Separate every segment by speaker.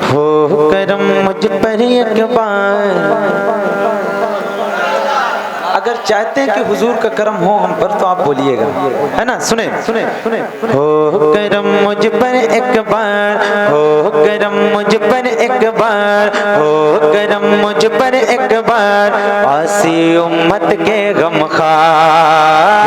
Speaker 1: हो करम मुझ पर एक बार। अगर चाहते हैं कि हुजूर का करम हो हम पर तो आप बोलिएगा, है ना। सुने सुने सुने हो करम मुझ पर एक बार, हो करम मुझ पर एक बार, हो करम मुझ पर एक बार, आसी उम्मत के गमखार।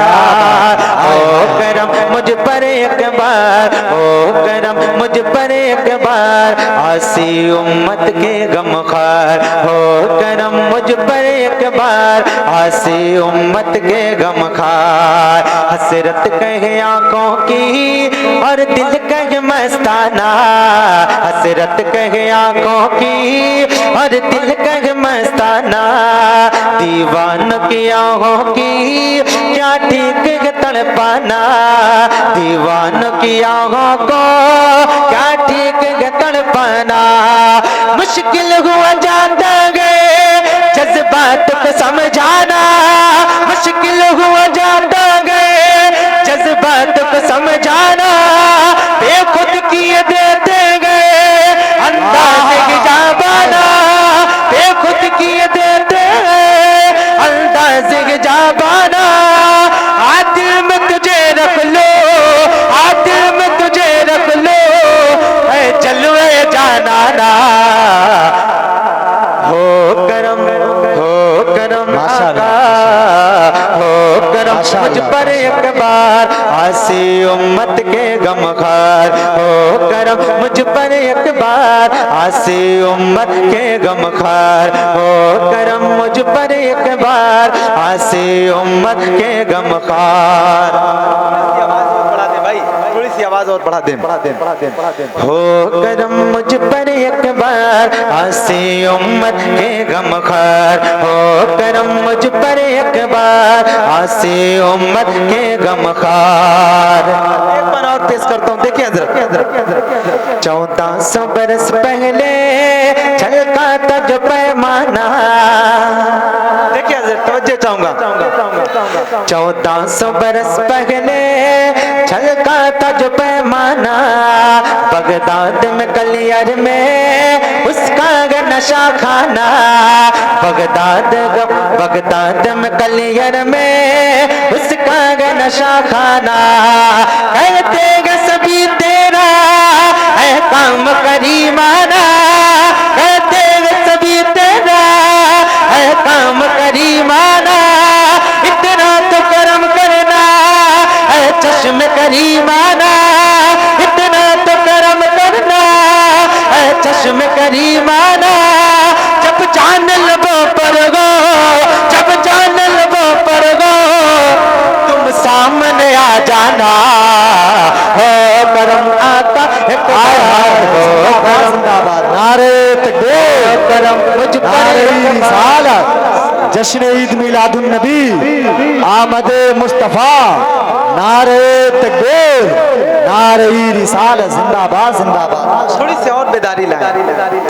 Speaker 1: हो करम मुझ पर एक बार, हो करम मुझ पर एक बार, आसी उम्मत के गमखार। हो करम मुझ पर एक बार, आसी उम्मत के गमखार। हसरत कहे आंखों की और दिल कहे मस्ताना, हसरत कहे आंखों की और दिल कहे मस्ताना। दीवान की आंखों की क्या ठीक है तड़पाना, दीवान की आंखों को क्या ठीक है तड़पाना। मुश्किल हुआ जाता गए जज्बात को समझाना, मुश्किल हुआ जाता गए जज्बात को समझाना। बेखुद किए देते गए अंदाज़ हिजाबाना, बेखुद किए देते गए अंदाज़ हिजाबाना। आ दिल में तुझे रख लो, आ दिल में तुझे रख लो, ऐ चलो ऐ जाना ना। हो करम, हो करम आका, हो करम मुझ पर एक बार, आसी उम्मत के गमखार। हो करम मुझ पर एक बार, आसी उम्मत के गमखार। हो करम मुझ पर एक बार, आसी उम्मत के गमखार। थोड़ी सी आवाज और बढ़ा दे, बढ़ा दे, बढ़ा दे, बढ़ा दे। हो करम मुझ पर एक बार, आसी उम्मत के गमखार। हो करम मुझ पर एक बार, आसी उम्मत के गमखार। एक बार और पेश करता हूँ, देखिए हज़रत। 1400 बरस पहले छलका था जो पैमाना, देखिए हज़रत तवज्जो चाहूंगा। 1400 बरस पहले छलका था जो पैमाना, बगदाद में कलियर में उसका नशा खाना। बगदाद में कलियर में उसका नशा खाना। कहते गए सभी तेरा है काम करीमाना, कहते गए सभी तेरा है काम करीमाना। इतना तो करम करना है चश्म करीमाना, इतना तो करम करना है चश्म करीमाना। जब जान लबों पर गो, जब जान लबों पर गो, तुम सामने आ जाना। हो करम आका है हो करम नारे तकबीर, करम मुझ पर साला जश्न ईद मिलादुन नबी आमद मुस्तफा। नारे तकबीर, नारे रिसालत, जिंदाबाद जिंदाबाद। थोड़ी सी और बेदारी लाएं,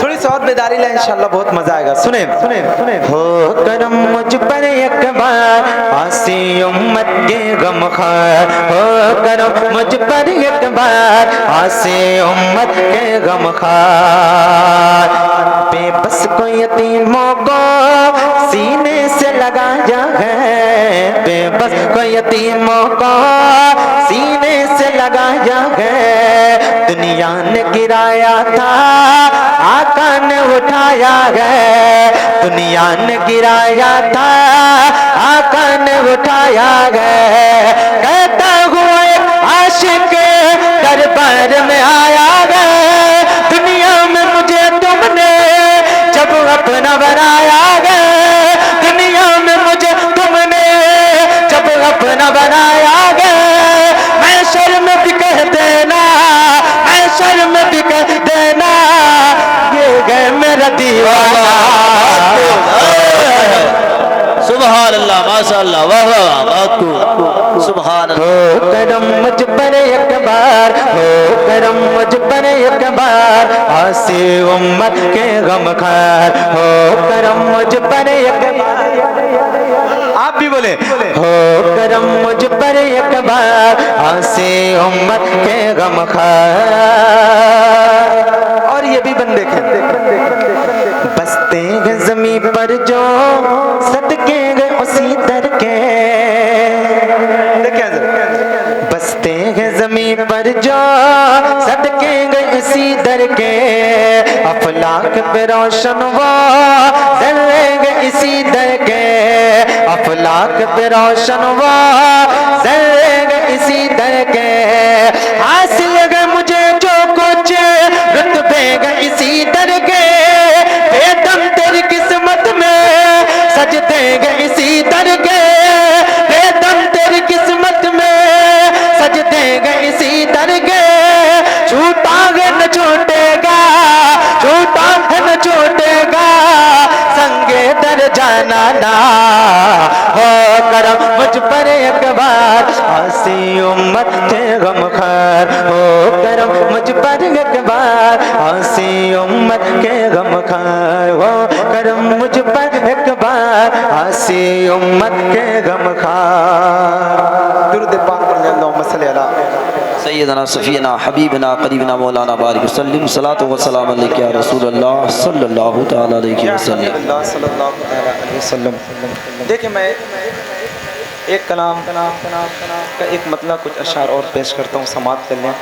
Speaker 1: थोड़ी सी और बेदारी लाएं, इंशाल्लाह बहुत मजा आएगा। सुने सुने सुने हो करम मुझ पर एक बार, आसी उम्मत के गमखार। हो करम मुझ पर एक बार, आसी उम्मत के गमखार। बेबस को यतीमों को सीने से लगाया है, बेबस को यतीमों को सीने से लगाया है। दुनिया ने गिराया था आका ने उठाया है, दुनिया ने गिराया था आका ने उठाया है। कहता हुआ एक आशिक दरबार में आया है, दुनिया में मुझे तुमने जब अपना बनाया है, दुनिया में मुझे तुमने जब अपना बनाया है। मैं शर्म भी कह देना, मैं शर्म भी कह देना, ये है मेरा दीवाना।
Speaker 2: सुभान अल्लाह, माशाअल्लाह, वाह वाह वाह, सुभान अल्लाह।
Speaker 1: हो करम मुझ पर एक बार, हो करम मुझ पर एक बार, आसी उम्मत के गमखार। हो करम मुझ पर एक बार, आप भी बोले हो करम मुझ पर एक बार, आसी उम्मत के गमखार। और ये भी बंदे के दर के, अफलाक पे रोशन वो जर्रेंगे इसी दर के, अफलाक पे रोशन वो जर्रेंगे इसी दर के। हासिल गए मुझे जो कुछ रुतबे गए इसी दर के, बेदम तेरी किस्मत में सज देंगे इसी दर के, बेदम तेरी किस्मत में सज देंगे इसी दर के। झूठा है न छूटेगा, झूठा है न छूटेगा, संगे दर जाना ना हो करम मुझ पर एक बार, आसी उम्मत के गम खार हो करम मुझ पर एक बार, आसी उम्मत के गम खार हो करम मुझ पर एक बार, आसी उम्मत के गम खार। दुरूद पाक पढ़ अल्लाहुम्मा सल्ली अला
Speaker 2: सैयदना सफीना हबीबना करीबना मौलाना बारिक वसल्लम सलातो व सलाम अलैका या रसूल अल्लाह सल्लल्लाहु तआला अलैहि वसल्लम।
Speaker 1: देखिए मैं एक कलाम का एक मतलब कुछ अशार और पेश करता हूँ, समाप्त कर लें।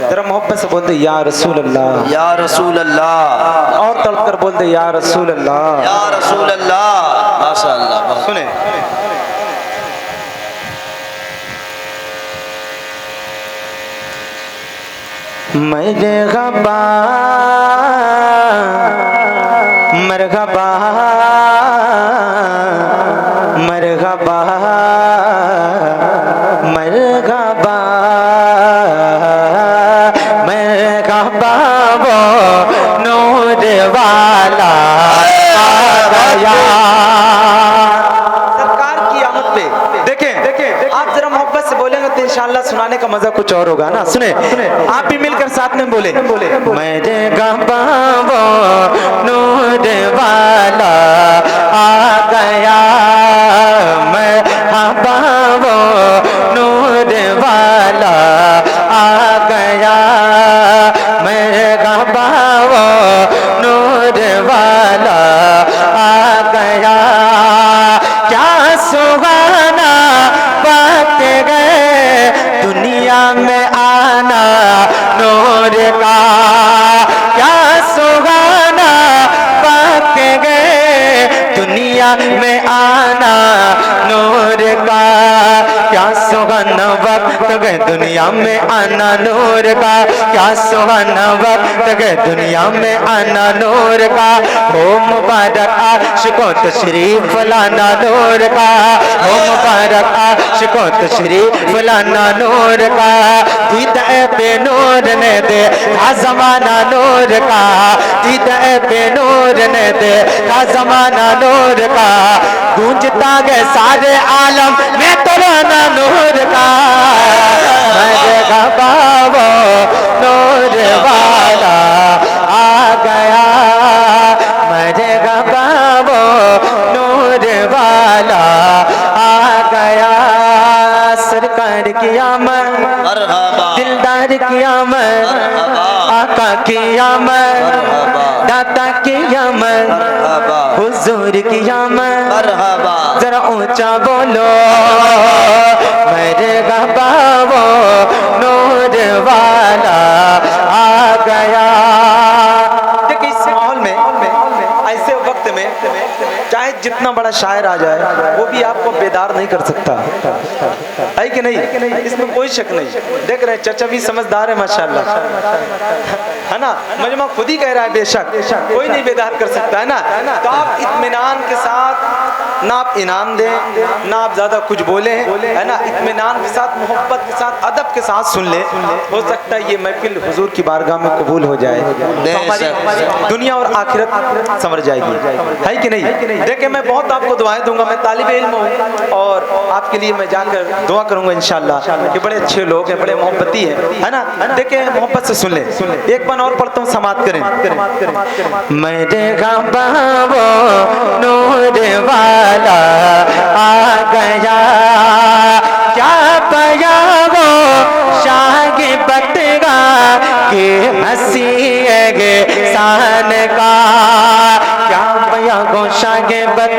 Speaker 1: जरा मोहब्बत से बोलते या रसूल अल्लाह,
Speaker 2: या रसूल अल्लाह,
Speaker 1: और तड़कर बोलते या रसूल अल्लाह,
Speaker 2: या रसूल अल्लाह। माशाअल्लाह।
Speaker 1: सुने मरहबा मरहबा मरहबा मरहबा मरहबा वो नूर वाला आ गया सरकार की आमद पे। देखें आप जरा मोहब्बत से बोलेंगे तो इंशाअल्लाह सुनाने का मजा कुछ और होगा ना। सुने आप भी मिलकर साथ में बोले, मेरे गबा वो नूर वाला आ गया, मैं हबा वो नूर वाला आ गया, मेरे गबा वो नूर वाला आ गया। क्या सुहाना बात गए दुनिया में आना नूर का, क्या सुहाना बात गए दुनिया में आना नूर का, क्या सुहाना वक्त गए दुनिया में आना नूर का, क्या सुहाना वक्त गए दुनिया में आना नूर का। हो मुबारक आशिकों तशरीफ लाना नूर का, हो मुबारक आशिकों तशरीफ लाना नूर का। दीदाए पे नूर ने दे था जमाना नूर का, दीदाए पे नूर ने दे था जमाना नूर का। गूंजता गए सारे आलम में तराना नूर का, मेरे गबा वो नूर वाला आ गया, मेरे गबा वो नूर वाला आ गया। सरकार की आमद, दिलदार की आमद, आका की आमद, दाता की आमद, हुजूर की आमद, जरा ऊंचा बोलो, मेरे गबा वो नूर वाला आ गया। देखिए इस माहौल में ऐसे वक्त में चाहे जितना बड़ा शायर आ जाए वो भी आपको बेदार नहीं कर सकता, है कि नहीं? इसमें कोई शक नहीं। देख रहे हैं चाचा भी समझदार है माशाल्लाह, है ना। मजमा खुद ही कह रहा है बेशक कोई नहीं बेदार कर सकता, है ना। तो आप इत्मीनान के साथ ना आप इनाम दें ना आप ज्यादा कुछ बोले, है ना। इत्मीनान के साथ, मोहब्बत के साथ, अदब के साथ सुन ले, हो सकता है ये महफिल हुजूर की बारगाह में कबूल हो जाए, तो हमारी दुनिया और आखिरत संवर जाएगी, है कि नहीं? देखे मैं बहुत आपको दुआएं दूंगा, मैं तालिब इल्म हूँ और आपके लिए मैं जाकर दुआ करूंगा इंशाल्लाह। ये बड़े अच्छे लोग हैं, बड़े मोहब्बती हैं, है ना। देखे मोहब्बत से सुन ले। एक बार और पढ़ता हूँ, समाप्त करें। मेरे गबा वो नूर वाला आ गया, क्या पाया वो शागे बतगा के हंसी गे शान का, क्या पाया वो शागे बत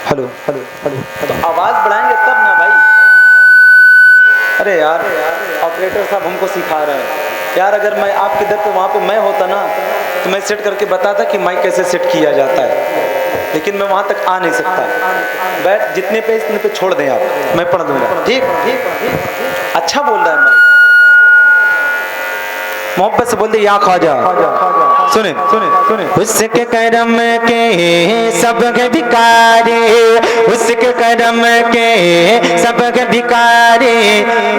Speaker 3: हेलो हेलो हेलो। तो आवाज बढ़ाएंगे तब ना भाई। अरे यार ऑपरेटर साहब हमको सिखा रहे हैं यार। अगर मैं आपके दर पे वहाँ पे मैं होता ना तो मैं सेट करके बताता कि माइक कैसे सेट किया जाता है, लेकिन मैं वहाँ तक आ नहीं सकता। बैठ जितने पे इतने पे छोड़ दें आप, मैं पढ़ दूंगा। ठीक ठीक अच्छा बोल रहा है माइक, मोहब्बत से बोल दे या ख्वाजा। सुने सुने सुने।
Speaker 1: उसके करम के सब भिखारी, उसके करम के सब भिखारी,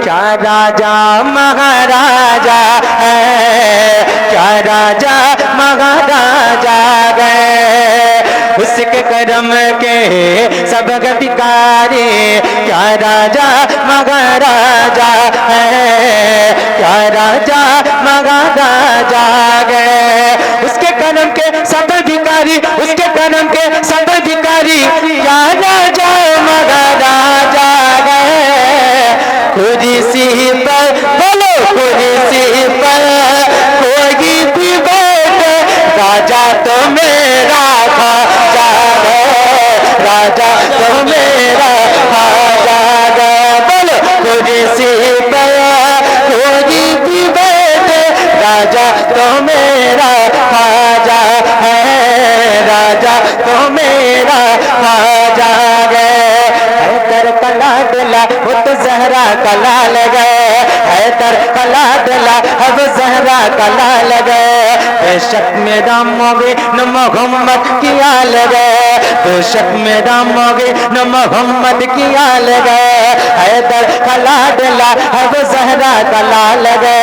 Speaker 1: क्या राजा महाराजा है, क्या राजा महाराजा गए। उसके करम के सब भिखारी, क्या राजा महाराजा है, क्या राजा महाराजा गए। उसके करम के सब भिखारी, उसके करम के सब भिखारी, क्या राजा महाराजा गए। कुर्सी पर बोलो कुर्सी पर कोई भी बैठे, राजा तो मेरा खाजा है, राजा तो मेरा खाजा है। बोलो कुर्सी पर कोई भी बैठे, राजा तो मेरा खाजा है, राजा तो मेरा खाजा है। हैदर कला दिला वो तो जहरा कला लगे, हैदर कला दिला अब जहरा कला लगे। बेशक मेरा मोगे न मोहम्मद किया लगे, बेशक मेरा मोगे न मोहम्मद किया लगे। हैदर कला दिला अब जहरा कला लगे,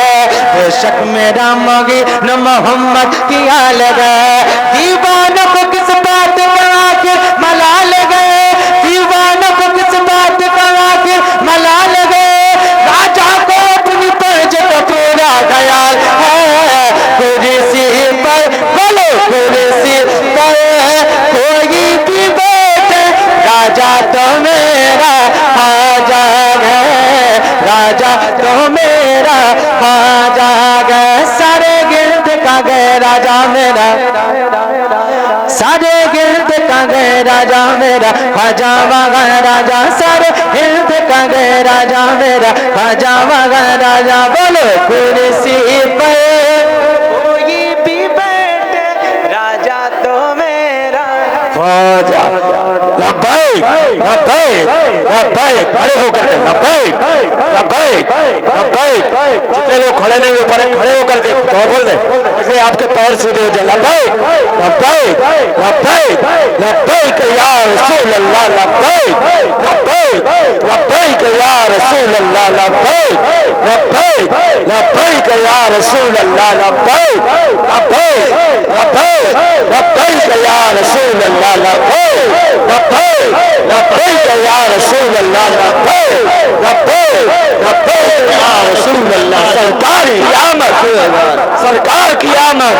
Speaker 1: बेशक मेरा मोगे न मोहम्मद किया लगे। दीवानों को किस बात का आखिर मलाल गए, दीवानों को किस बात का आखिर मलाल गए। राजा को अपनी पर्ज का पूरा ख्याल है। कुर्सी पर बोलो कुर्सी पर कोई भी बैठे, राजा तो मेरा खाजा है, राजा तो मेरा खाजा है। सारे गिरद का गए राजा मेरा, सारे गिरद का गए राजा मेरा, खाजा वागा राजा। सारे गिरद का गए राजा मेरा, खाजा वागा राजा। बोलो कुर्सी पर कोई भी बैठे, राजा तो मेरा खाजा। लब्बैक लब्बैक लब्बैक, खड़े होकर के लब्बैक लब्बैक लब्बैक। जितने लोग खड़े नहीं हो पा रहे खड़े होकर के तो बोल दे, इसलिए आपके पैर सीधे हो जाए। लब्बैक लब्बैक लब्बैक लब्बैक या रसूल अल्लाह, लब्बैक लब्बैक लब्बैक या रसूल अल्लाह, लब्बैक लब्बैक लब्बैक या रसूल अल्लाह, लब्बैक लब्बैक लब्बैक लब्बैक या रसूल अल्लाह, लब्बैक लब्बैक लब्बैक या रसूल अल्लाह, लब्बैक लब्बैक लब्बैक या रसूल अल्लाह। सरकार की आमद, सरकार की आमद,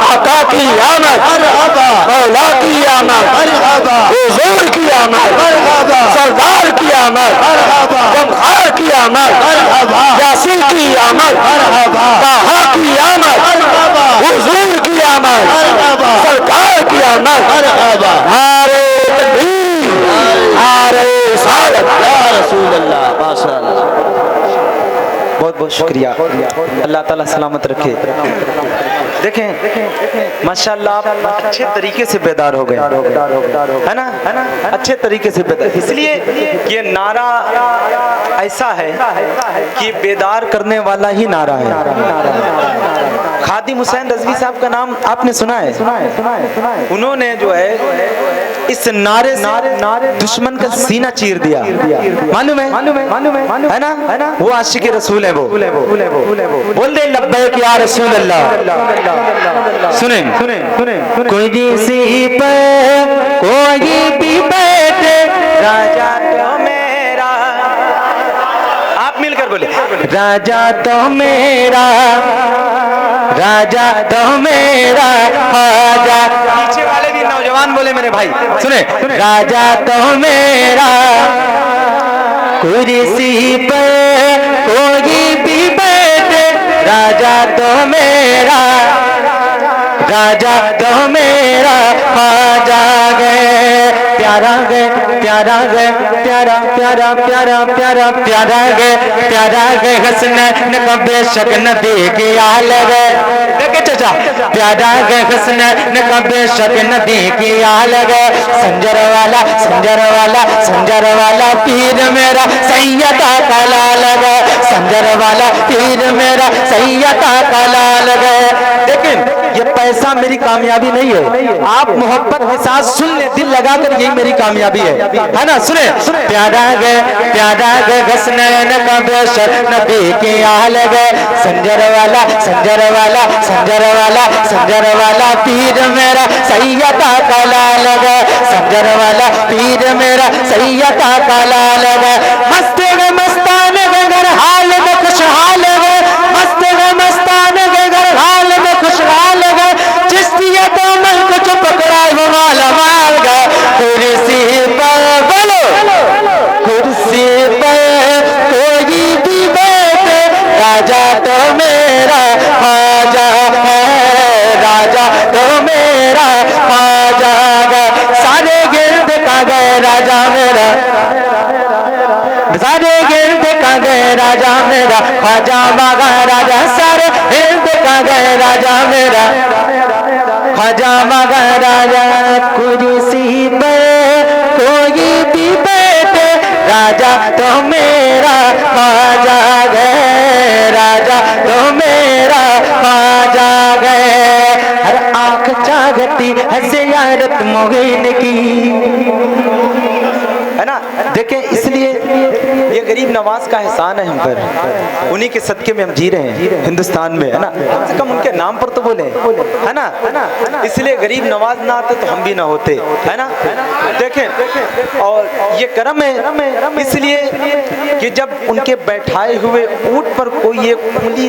Speaker 1: आका की आमद, मौला की आमद, हुजूर की आमद, सरदार की आमद, गमखार की आमद, यासीन की आमद, ताहा की आमद, हुजूर की आमद, सरकार की आमद। नारे तकबीर, नारे रिसालत, या रसूल अल्लाह, माशाअल्लाह। बहुत बहुत शुक्रिया, अल्लाह ताला सलामत रखे। देखें माशाअल्लाह आप अच्छे तरीके से बेदार हो गए, है ना, अच्छे तरीके से बेदार। इसलिए ये नारा ऐसा है कि बेदार करने वाला ही नारा है। खादिम हुसैन रज़वी साहब का नाम आपने सुना है? उन्होंने जो है इस नारे से दुश्मन का सीना चीर दिया। मालूम है, है ना? वो आशिक रसूल है। वो बोल दे लब्बैक या रसूल अल्लाह। सुने सुने सुने। कोई सी पर कोई भी बैठे, राजा तो मेरा। आप मिलकर बोले राजा तो मेरा, राजा तो मेरा खाजा। पीछे वाले भी नौजवान बोले मेरे भाई, सुने राजा तो मेरा। कुर्सी पर कोई भी बैठे, राजा तो मेरा, राजा तो मेरा खाजा गए। प्यारा प्यारा गे प्यारा प्यारा प्यारा प्यारा प्यारा गे प्यारा गे हसनैन का बेशक नबी की आल गे देखे चाचा प्यारा गे हसनैन का बेशक नबी की आल गे संजर वाला संजर वाला संजर वाला पीर मेरा सैयदा का लाल गे संजर वाला पीर मेरा सैयदा का लाल गे। लेकिन ये पैसा मेरी कामयाबी नहीं है, आप मोहब्बत के साथ सुन ले दिल लगाकर, यही मेरी कामयाबी है ना। सुने प्यारा गे हसनैन का बेशक नबी की आल गे संजर वाला संजर वाला संजर वाला संजर वाला पीर मेरा सैयदा का लाल गे संजर वाला पीर मेरा सैयदा का लाल गे। मस्त गे मस्तान गे घर हाल में खुशहाल गे मस्त गे मस्तान गे घर हाल में खुशहाल गे चिश्तिया तो मन को जो पकड़ा वो माला माल गे कुर्सी पर बोलो कुर्सी पर कोई भी बैठे राजा तो मेरा ख्वाजा है राजा तो मेरा ख्वाजा है सारे गिर्द का गए राजा मेरा सारे गिर्द का गए राजा मेरा ख्वाजा बागा राजा सारे गिर्द का गए राजा मेरा ख्वाजा बागा राजा कुर्सी पर कोई भी बैठे राजा तो मेरा ख्वाजा गए राजा तो मेरा ख्वाजा गए। हर आंख जागती है ज़ियारत मोहिन की है ना। देखें इसलिए ये गरीब नवाज का एहसान है हम पर, उन्हीं के सदके में हम जी रहे हैं हिंदुस्तान में है ना। कम से कम उनके नाम पर तो बोले है ना। इसलिए गरीब नवाज ना आते तो हम भी ना होते है ना। देखें और ये करम है इसलिए कि जब उनके बैठाए हुए ऊंट पर कोई एक उंगली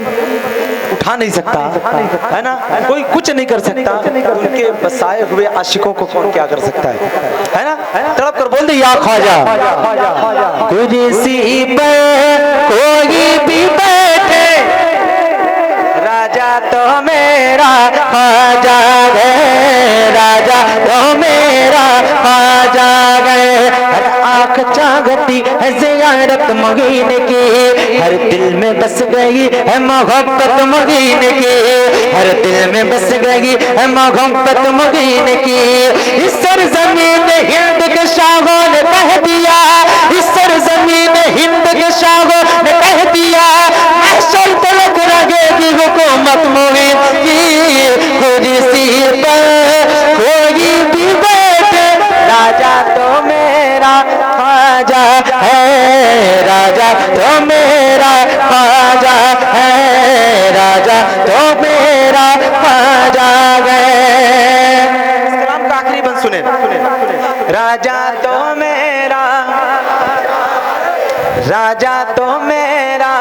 Speaker 1: उठा नहीं सकता है ना, कोई कुछ नहीं कर सकता, उनके बसाए हुए आशिकों को कौन क्या कर सकता है ना। तड़प कर बोल दे या ख्वाजा कुर्सी पर कोई भी बैठे राजा तो मेरा ख्वाजा गए राजा तो मेरा ख्वाजा गए। हर आँख जागती है ज़ियारत मुहीन की हर दिल में बस गई है मोहब्बत मुहीन की हर दिल में बस गई है मोहब्बत मुहीन की। इस सरज़मीन हिंद के शाहों ने कह दिया इस सरज़मीन हिंद के शाहों ने कह दिया महशर तलक रहेगी हुकूमत मुहीन की। कुर्सी पर कोई भी बैठे राजा तो मेरा ख्वाजा है राजा तो मेरा ख्वाजा है राजा तो मेरा ख्वाजा है। इस कलाम का आखिरी बंद सुने राजा तो मेरा राजा तो मेरा।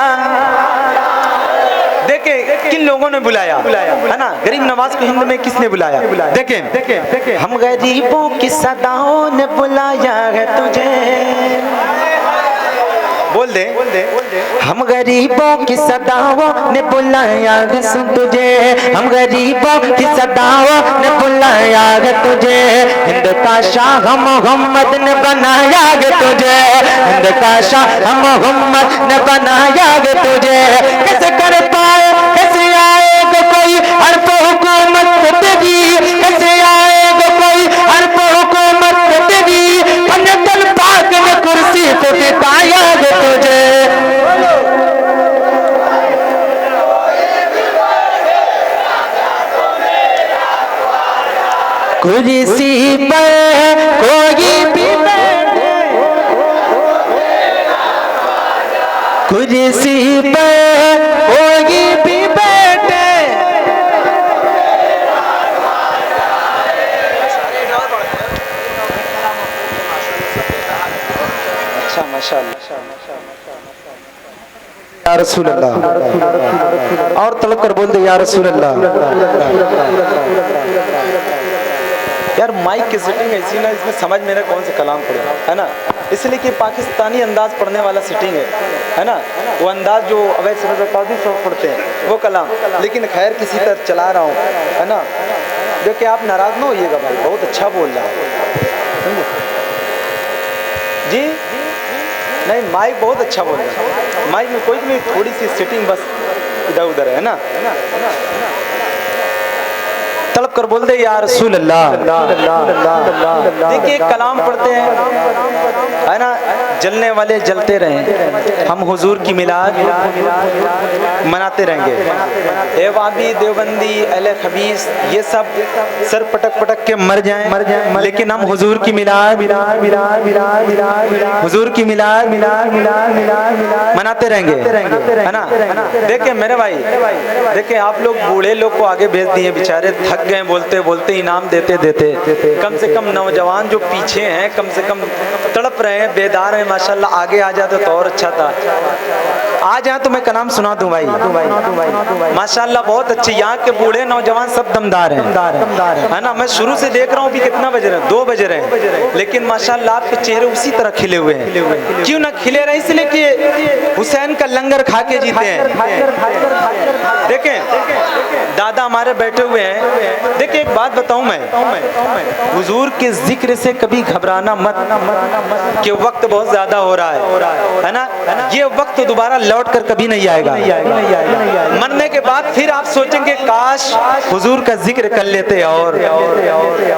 Speaker 1: देखे किन लोगों ने बुलाया है ना, गरीब नवाज को हिंद में किसने बुलाया। देखें हम गरीबों की सदाओं ने बुलाया है तुझे बोल दे हम गरीबों की सदाओं ने बुलाया है सुन तुझे हम गरीबों की सदाओं ने बुलाया है तुझे। हिंद का शाह मोहम्मद ने बनाया है तुझे हिंद का शाह मोहम्मद ने बनाया है तुझे। कैसे कर पाए कैसे आएगा कोई हर्फ हुकूमत तेरी कैसे आएगा कोई हर्फ हुकूमत तेरी पन्नतल पाक ने कुर्सी पे बिठाया है तुझे। कुर्सी पर कोई भी बैठे कुर्सी पर कोई भी बैठे अच्छा माशाअल्लाह या रसूल अल्लाह और तलब कर बोल दे या रसूल अल्लाह। यार माइक की सेटिंग ऐसी ना इसमें समझ में ना कौन सा कलाम पड़े है ना, इसलिए कि पाकिस्तानी अंदाज पढ़ने वाला सेटिंग है ना, वो अंदाज जो अवैध समझदारी सब पढ़ते हैं वो कलाम। लेकिन खैर किसी तरह चला रहा हूँ है ना, जो कि आप नाराज ना होइएगा भाई बहुत अच्छा बोल रहा है।
Speaker 3: जी नहीं, माइक बहुत अच्छा बोल रहा है, माइक में कोई नहीं, थोड़ी सी सेटिंग बस इधर उधर है ना। तड़प कर बोल दे या रसूल अल्लाह। देखिए कलाम पढ़ते हैं है ना, जलने वाले जलते रहें, हम हुजूर की मिलाद मनाते रहेंगे। ए वाबी देवबंदी अहले खबीस ये सब सर पटक पटक के मर जाएं, लेकिन हम हुजूर की मिलाद हुजूर की मिलाद मनाते रहेंगे, है ना। देखिए मेरे भाई, देखिए आप लोग बूढ़े लोग को आगे भेज दिए, बेचारे थक गए बोलते बोलते, इनाम देते देते। कम से कम नौजवान जो पीछे हैं कम से कम तड़प रहे हैं, बेदार हैं, माशाल्लाह आगे आ जाते तो और अच्छा था। आ जाए तो मैं कलाम सुना दूं भाई, माशाल्लाह बहुत अच्छे। यहाँ के बूढ़े नौजवान सब दमदार हैं, है ना। मैं शुरू से देख रहा हूँ, अभी कितना बज रहे हैं, 2 बज रहे हैं, लेकिन माशाल्लाह आपके चेहरे उसी तरह खिले हुए हैं। क्यों ना खिले रहे? इसलिए कि हुसैन का लंगर खा के जीते हैं। देखें दादा हमारे बैठे हुए हैं। देखिए एक बात बताऊं मैं, हुजूर के जिक्र से कभी घबराना मत कि वक्त बहुत ज्यादा हो रहा है ना। ये वक्त दोबारा लौट कर कभी नहीं आएगा। मरने के बाद फिर आप सोचेंगे काश हुजूर का जिक्र कर लेते, और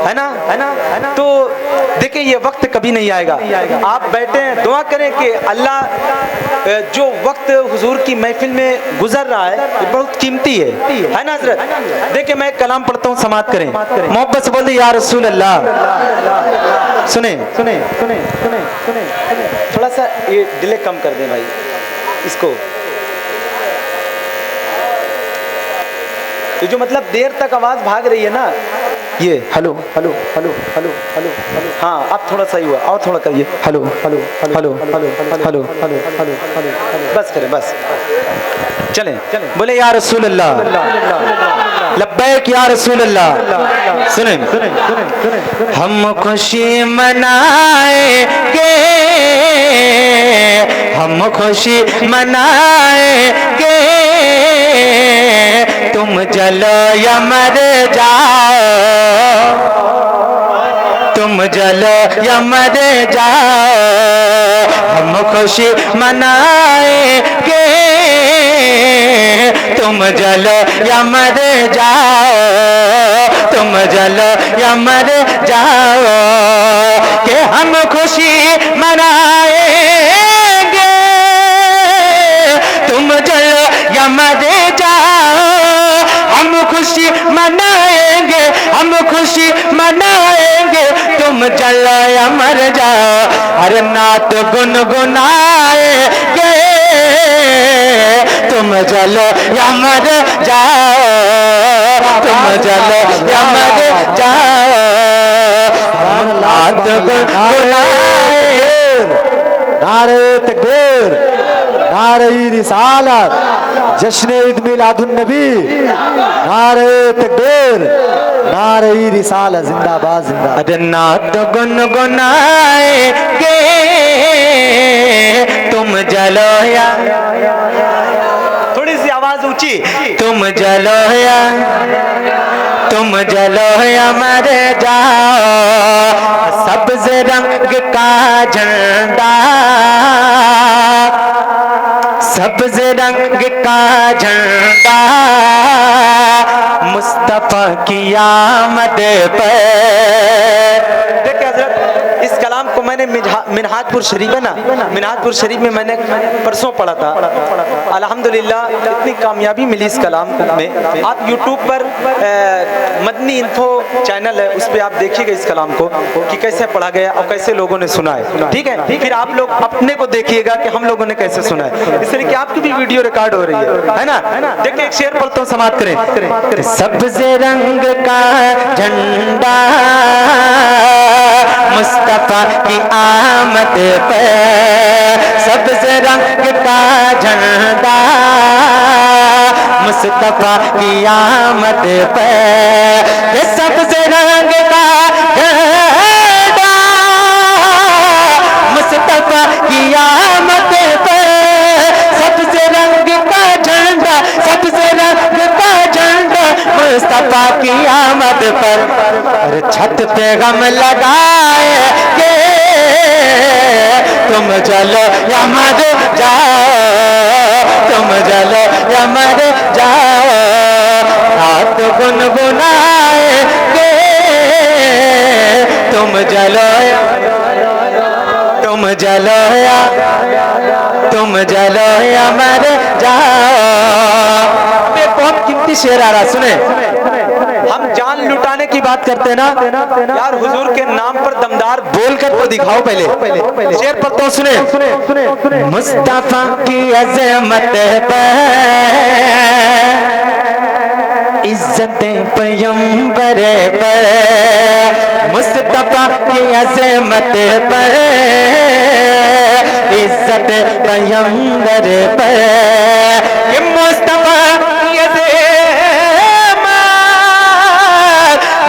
Speaker 3: है ना। तो देखिए ये वक्त कभी नहीं आएगा। आप बैठे हैं, दुआ करें कि अल्लाह जो वक्त हुजूर की महफिल में गुजर रहा है ये बहुत कीमती है ना हजरत। देखिए मैं कलाम पढ़ता हूँ, समात करें, मोहब्बत से बोल दे या रसूल अल्लाह। सुने सुने सुने सुने सुने, थोड़ा सा ये डिले कम कर दें भाई इसको। ये जो मतलब देर तक आवाज भाग रही है ना, ये hello hello hello hello hello hello, हाँ अब थोड़ा सही हुआ, और थोड़ा करिए, hello hello hello hello hello hello hello, बस करें बस, चलें बोले या रसूल अल्लाह, लब्बैक या रसूल अल्लाह। सुने हम खुशी मनाएंगे, हम खुशी मनाएंगे, तुम जलो या मर जाओ, तुम जलो या मर जाओ, हम खुशी मनाएंगे, तुम जलो या मर जाओ, तुम जलो या मर जाओ, कि हम खुशी मनाएंगे, तुम जलो या मर जाओ, हम खुशी मनाएंगे, हम खुशी मनाएंगे, तुम जलो या मर जाओ। अरे नात गुनगुनाएंगे, तुम जलो या मर जाओ, तुम जलो या मर जाओ, नात गुनगुनाए।
Speaker 4: नारे तकबीर, नारे रिसालत, जश्न ईद मिलादुन नबी, नारे तकबीर, नारे रिसालत, जिंदाबाद जिंदाबाद।
Speaker 1: अरे नात गुनगुनाएंगे, तुम जलो या, थोड़ी सी आवाज ऊंची, तुम जलो या, तुम जलो या मर जाओ, सब्ज रंग का झंडा, सब्ज रंग का झंडा, मुस्तफा की आमद पर। देखिए हजरत इस कलाम को मैंने मिनहाजपुर शरीफ है ना, मिनहाजपुर शरीफ में मैंने परसों पढ़ा था। अल्हम्दुलिल्लाह इतनी कामयाबी मिली इस कलाम में। आप यूट्यूब पर मदनी इन्फो चैनल है, उस पर आप देखिएगा इस कलाम को कि कैसे पढ़ा गया और कैसे लोगों ने सुना है, ठीक है। फिर आप लोग अपने को देखिएगा कि हम लोगों ने कैसे सुना है, इसलिए कि आपकी भी वीडियो रिकॉर्ड हो रही है ना। देखिए एक शेर पढ़ता हूँ, समाप्त करें। सब्ज रंग का झंडा, मुस्तफा की आमद पे, सब्ज रंग का झंडा, मुस्तफा की आमद पे, सब्ज रंग का झंडा, मुस्तफा की आमद पे, सब्ज रंग का झंडा, सब्ज रंग का झंडा, मुस्तफा की आमद पर। अरे छत छत पे गम लगाएंगे, तुम जलो या मर जाओ, तुम जलो या मर जाओ, रात गुनगुनाएंगे, तुम जलो या मर जाओ। बहुत कीमती शेर आ रहा, सुने। हम जान लुटाने की बात करते हैं ना यार, हुजूर के नाम पर दमदार बोलकर तो दिखाओ पहले। शेर पर तो सुने। मुस्तफा की अज़मत पर इज्जत पैगंबर पर, मुस्तफा की अज़मत पर इज्जत पैगंबर पर, कि मुस्तफा की अज़मत,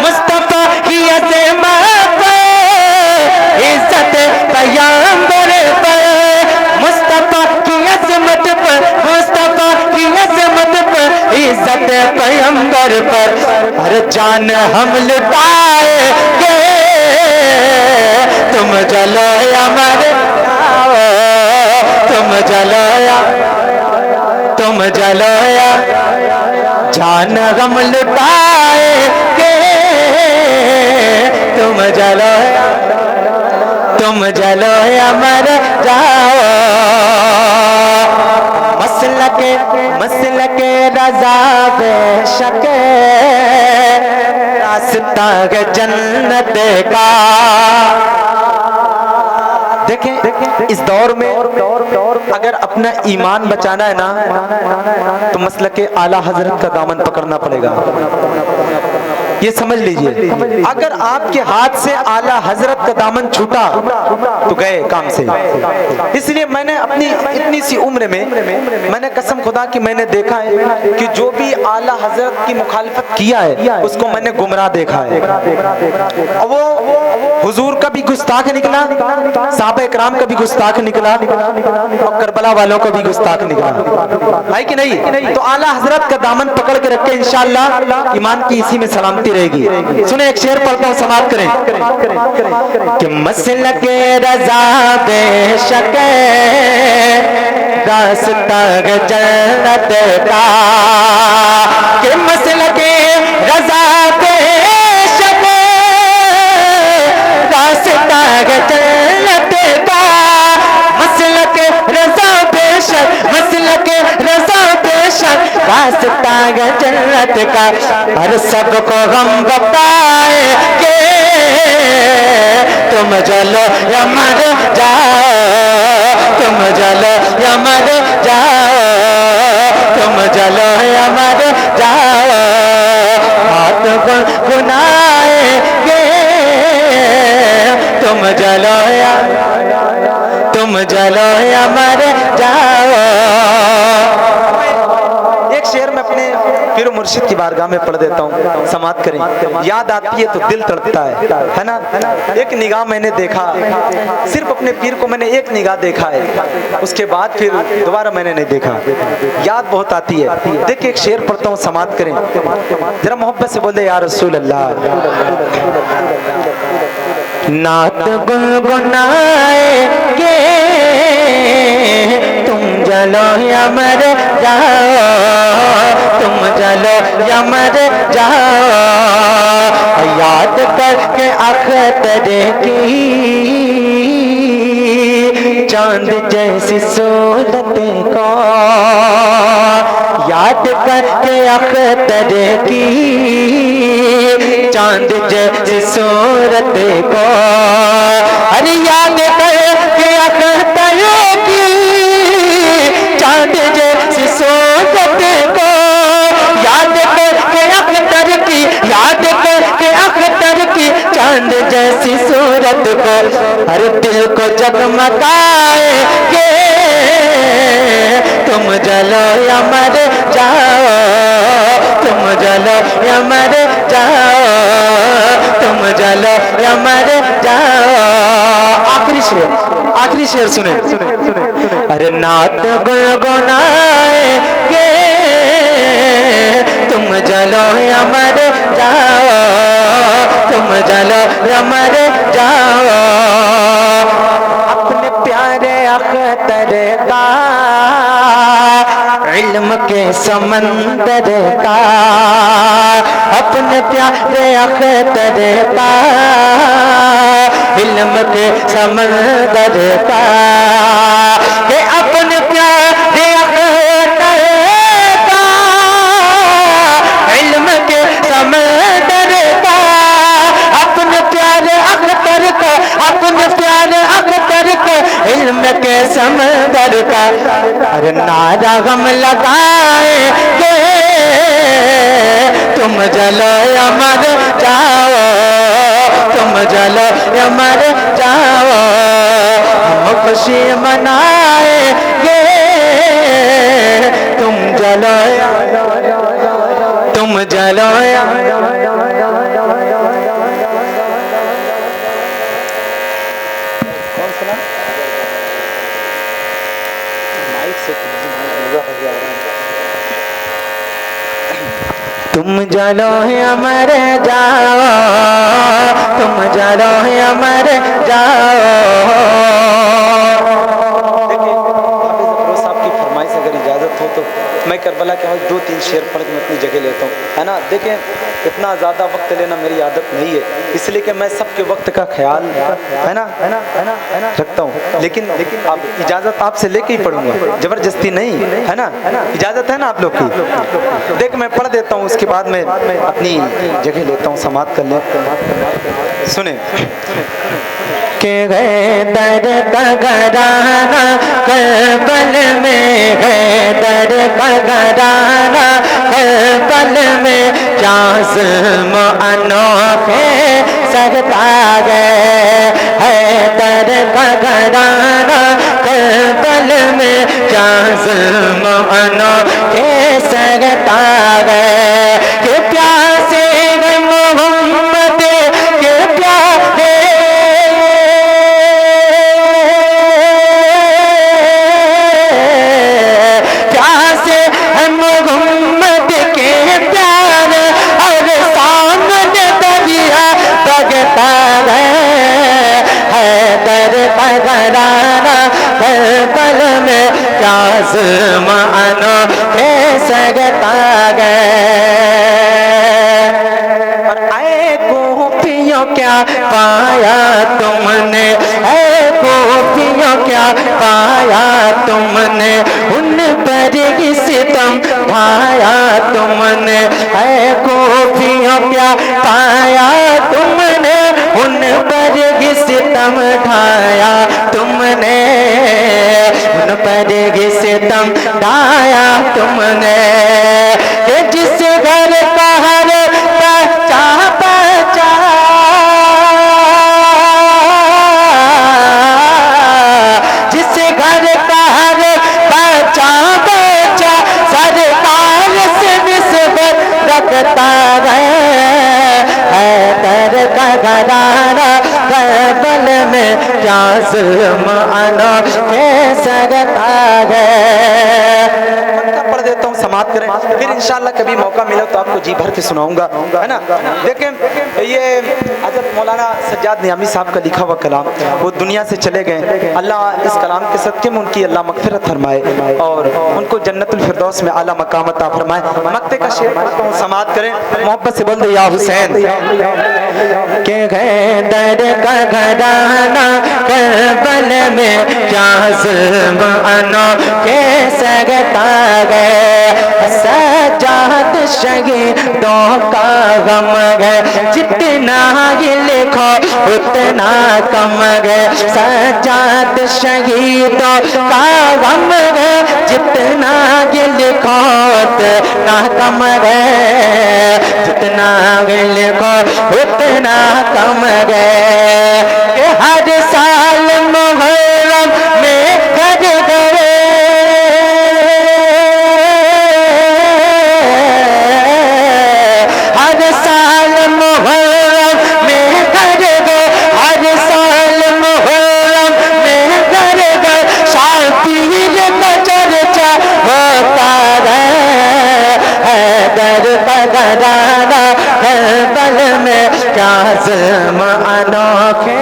Speaker 1: मुस्तफा की अज़मत पर इज्जत पैगंबर पर, मुस्तफा की अज़मत पर, मुस्तफा की अज़मत पर इज्जत पैगंबर पर, हर जान हम लुटाएंगे, तुम जलो या मर जाओ, तुम जलो या जान हम लुटाएंगे, तुम जलो या मर जाओ। मसलके रज़ा बेशक रास्ता है जन्नत का। देखें इस दौर में अगर अपना ईमान बचाना है ना, तो मसलके आला हजरत का दामन पकड़ना पड़ेगा। ये समझ लीजिए, अगर आपके हाथ से आला हजरत का दामन छूटा तो गए काम से। इसलिए मैंने अपनी इतनी सी उम्र में मैंने कसम खुदा की मैंने देखा है कि जो भी आला हजरत की मुखालिफत किया है उसको मैंने गुमराह देखा है। और वो हुजूर का भी गुस्ताख निकला, साहबा इकराम का भी गुस्ताख निकला, और करबला वालों का भी गुस्ताख निकला, है कि नहीं? तो आला हजरत का दामन पकड़ के रखे, इंशाअल्लाह ईमान की इसी में सलामती रहेगी। सुने एक शेर पढ़ता हूं, समाप्त करें कि मसलके रज़ा बेशक रास्ता जन्नत का, कि मसलके रज़ा बेशक रास्ता जन्नत का, मसलके रज़ा बेशक, मसलके रज़ा बेशक रास्ता जन्नत का, हर सबको हम बताएंगे, तुम जलो या मर जाओ, तुम जलो या मर जाओ, तुम जलो या मर जाओ, हाथ गुनाएंगे, तुम जलो या मर जाओ। एक शेर में अपने पीर मुर्शिद की बारगाह में पढ़ देता हूँ, समाप्त करें। याद आती है तो दिल तड़पता है ना? एक निगाह मैंने देखा, सिर्फ अपने पीर को मैंने एक निगाह देखा है, उसके बाद फिर दोबारा मैंने नहीं देखा। याद बहुत आती है। देखिए एक शेर पढ़ता हूँ, समाप्त करें। जरा मोहब्बत से बोले या रसूल अल्लाह। नात गुनगुनाएंगे, तुम जलो या मर जाओ, तुम जलो या मर जाओ, याद करके अख्तर की चांद जैसी सूरत को, याद करके अख्तर की चांद जैसी सूरत को, अरे याद करके अख्तर की चांद जैसी सूरत को, याद करके अख्तर की, याद करके अख्तर की चांद जैसी सूरत को, हर दिल को जगमगाएंगे, तुम जलो या मर जाओ, तुम जलो या मर जाओ, तुम जलो या मर जाओ। आखिरी शेर सुने। अरे नात गुनगुनाएंगे, तुम जलो या मर जाओ, तुम जलो या मर जाओ। अपने प्यारे अख्तर का इल्म के समंदर का, अपने प्यारे अख्तर का इल्म के समंदर का, के अपने प्यारे अख्तर का इल्म के समंदर का, अपने प्यारे अख्तर का, अपने प्यारे अख्तर का इल्म के समंदर का। अरे नारा हम लगाएंगे तुम जलो या मर जाओ, तुम जलो या मर जाओ। हम खुशी मनाएंगे तुम जलो या, तुम जलो या।
Speaker 3: कौन सुना? माइक से
Speaker 1: तुम जलो या मर जाओ, तुम जलो या मर जाओ।
Speaker 3: देखिए हाफिज अफरोज साहब की फरमाइश अगर इजाज़त हो तो मैं करबला के हौज 2-3 शेर पढ़ के मैं अपनी जगह लेता हूँ, है ना। देखें इतना ज़्यादा वक्त लेना मेरी आदत नहीं है, इसलिए कि मैं सबके वक्त का ख्याल है ना रखता हूँ। लेकिन आप इजाज़त आपसे लेके ही पढ़ूंगा, ज़बरदस्ती नहीं, है ना। इजाज़त है ना आप लोग की? देख मैं पढ़ देता हूँ, उसके बाद मैं अपनी जगह लेता हूँ, समाप्त कर लें। सुने
Speaker 1: के गए दर का घराना करबल में, गए दर का घराना करबल में, जाज़म अनोखे सरता गए। है दर का घराना करबल में, जाज़म अनोखे सरता गए। के प्यासे मोहम्मद के प्यारे, प्यासे मोहम्मद के प्यारे और सामने दरिया बगता है दर पगराना करबल में, प्यास मानो के सगता गए। गोपियों क्या पाया तुमने, ऐ गोपियों क्या पाया तुमने, उन पर ही सितम ढाया तुमने। ऐ गोपियों क्या पाया तुमने, उन पर ही सितम ढाया तुमने, उन पर ही सितम ढाया तुमने। जिस घर का हर बच्चा बच्चा, जिस घर का हर बच्चा बच्चा सरकार से निस्बत रखता है दर का घराना करबल में, जाज़म अनोखे सरता है। पढ़ देता हूँ, समाप्त करें, फिर इंशाल्लाह कभी मौका मिला तो आपको जी भर के सुनाऊंगा, है ना। देखें ये हज़रत मौलाना सज्जाद नियामी साहब का लिखा हुआ कलाम, वो दुनिया से चले गए। अल्लाह इस कलाम के सदके में उनकी अल्लाह मग़फ़िरत फरमाए और उनको जन्नतुल फिरदौस में आला मकाम अता फरमाए। मक्ते का शेर पढ़ता हूँ, समाप्त करें, मोहब्बत से बोल दे या हुसैन। के गए दर का घराना करबल में, जाज़म अनोखे सरता गए। सज्जाद शहीदों का गम है, जितना ही लिखो उतना कम है। सज्जाद शहीदों का गम है, जितना ही लिखो उतना कम है, जितना ही लिखो उतना कम है। हर साल मुहर्रम में घर गए, हर साल मुहर्रम में घर गए, हर साल मुहर्रम में घर गए। शाबीर का चर्चा होता है दर का घराना करबल में, क्या जुल्म अनोखे।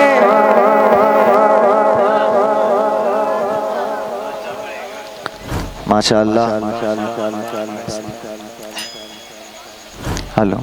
Speaker 4: माशाअल्लाह। हेलो।